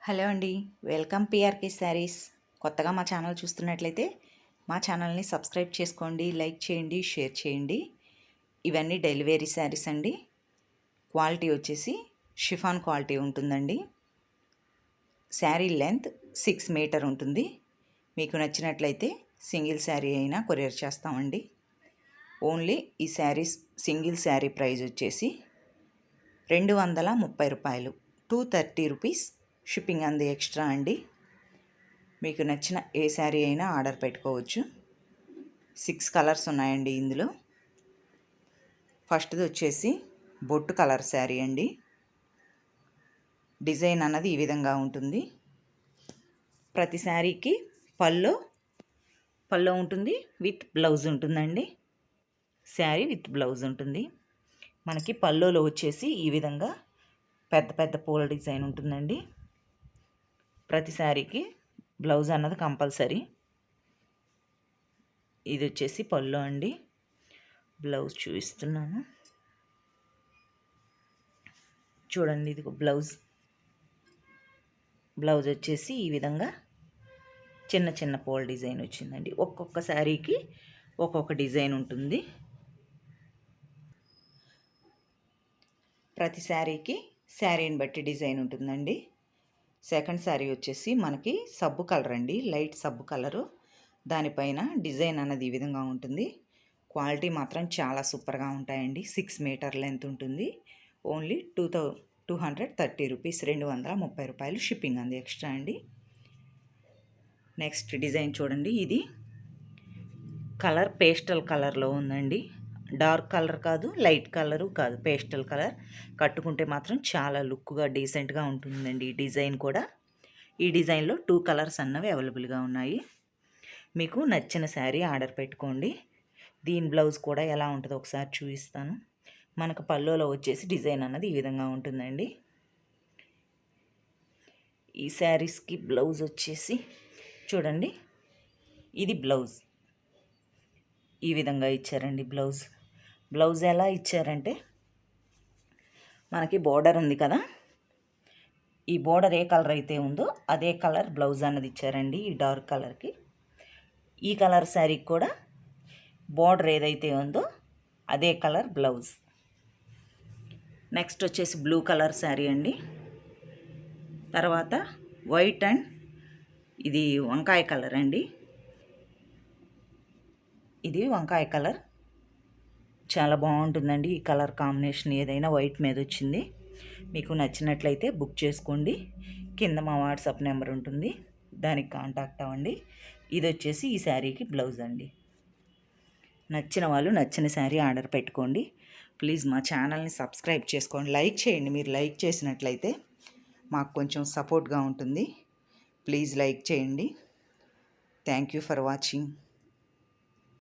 Hello అండి, welcome PRK saris. కొత్తగా మా ఛానల్ చూస్తున్నట్లయితే మా ఛానల్ని సబ్స్క్రైబ్ చేసుకోండి, లైక్ చేయండి, షేర్ చేయండి. ఇవన్నీ డెలివరీ శారీస్ అండి. క్వాలిటీ వచ్చేసి షిఫాన్ క్వాలిటీ ఉంటుందండి. శారీ లెంత్ 6 మీటర్ ఉంటుంది. మీకు నచ్చినట్లయితే సింగిల్ శారీ అయినా కొరియర్ చేస్తామండి. ఓన్లీ ఈ శారీస్ సింగిల్ శారీ ప్రైస్ వచ్చేసి 230 రూపాయలు, 230 రూపీస్. షిప్పింగ్ అంది ఎక్స్ట్రా అండి. మీకు నచ్చిన ఏ శారీ అయినా ఆర్డర్ పెట్టుకోవచ్చు. 6 కలర్స్ ఉన్నాయండి ఇందులో. ఫస్ట్ది వచ్చేసి బొట్టు కలర్ శారీ అండి. డిజైన్ అన్నది ఈ విధంగా ఉంటుంది. ప్రతి శారీకి పల్లో ఉంటుంది, విత్ బ్లౌజ్ ఉంటుందండి. శారీ విత్ బ్లౌజ్ ఉంటుంది. మనకి పల్లోలో వచ్చేసి ఈ విధంగా పెద్ద పెద్ద పూల డిజైన్ ఉంటుందండి. ప్రతి శారీకి బ్లౌజ్ అన్నది కంపల్సరీ. ఇది వచ్చేసి పళ్ళు అండి. బ్లౌజ్ చూపిస్తున్నాను చూడండి. ఇది బ్లౌజ్ వచ్చేసి ఈ విధంగా చిన్న చిన్న పూల డిజైన్ వచ్చిందండి. ఒక్కొక్క శారీకి ఒక్కొక్క డిజైన్ ఉంటుంది. ప్రతి శారీకి శారీని బట్టి డిజైన్ ఉంటుందండి. సెకండ్ శారీ వచ్చేసి మనకి సబ్బు కలర్ అండి, లైట్ సబ్బు కలరు. దానిపైన డిజైన్ అన్నది ఈ విధంగా ఉంటుంది. క్వాలిటీ మాత్రం చాలా సూపర్గా ఉంటాయండి. 6 మీటర్ లెంత్ ఉంటుంది. ఓన్లీ 230 రూపీస్, 230 రూపాయలు. షిప్పింగ్ అంది ఎక్స్ట్రా అండి. నెక్స్ట్ డిజైన్ చూడండి. ఇది కలర్ పేస్టల్ కలర్లో ఉందండి. డార్క్ కలర్ కాదు, లైట్ కలరు కాదు, పేస్టల్ కలర్. కట్టుకుంటే మాత్రం చాలా లుక్గా డీసెంట్గా ఉంటుందండి. ఈ డిజైన్ కూడా, ఈ డిజైన్లో 2 కలర్స్ అన్నవి అవైలబుల్గా ఉన్నాయి. మీకు నచ్చిన శారీ ఆర్డర్ పెట్టుకోండి. దీని బ్లౌజ్ కూడా ఎలా ఉంటుందో ఒకసారి చూపిస్తాను. మనకు పల్లోలో వచ్చేసి డిజైన్ అన్నది ఈ విధంగా ఉంటుందండి. ఈ శారీస్కి బ్లౌజ్ వచ్చేసి చూడండి. ఇది బ్లౌజ్ ఈ విధంగా ఇచ్చారండి. బ్లౌజ్ ఎలా ఇచ్చారంటే, మనకి బోర్డర్ ఉంది కదా, ఈ బోర్డర్ ఏ కలర్ అయితే ఉందో అదే కలర్ బ్లౌజ్ అన్నది ఇచ్చారండి. ఈ డార్క్ కలర్కి ఈ కలర్ శారీకి కూడా బోర్డర్ ఏదైతే ఉందో అదే కలర్ బ్లౌజ్. నెక్స్ట్ వచ్చేసి బ్లూ కలర్ శారీ అండి. తర్వాత వైట్ అండ్ ఇది వంకాయ కలర్ అండి. ఇది వంకాయ కలర్ చాలా బాగుంటుందండి. ఈ కలర్ కాంబినేషన్ ఏదైనా వైట్ మీద వచ్చింది. మీకు నచ్చినట్లయితే బుక్ చేసుకోండి. కింద మా వాట్సాప్ నెంబర్ ఉంటుంది, దానికి కాంటాక్ట్ అవ్వండి. ఇది వచ్చేసి ఈ శారీకి బ్లౌజ్ అండి. నచ్చిన వాళ్ళు నచ్చిన శారీ ఆర్డర్ పెట్టుకోండి. ప్లీజ్ మా ఛానల్ని సబ్స్క్రైబ్ చేసుకోండి, లైక్ చేయండి. మీరు లైక్ చేసినట్లయితే మాకు కొంచెం సపోర్ట్గా ఉంటుంది. ప్లీజ్ లైక్ చేయండి. Thank you for watching.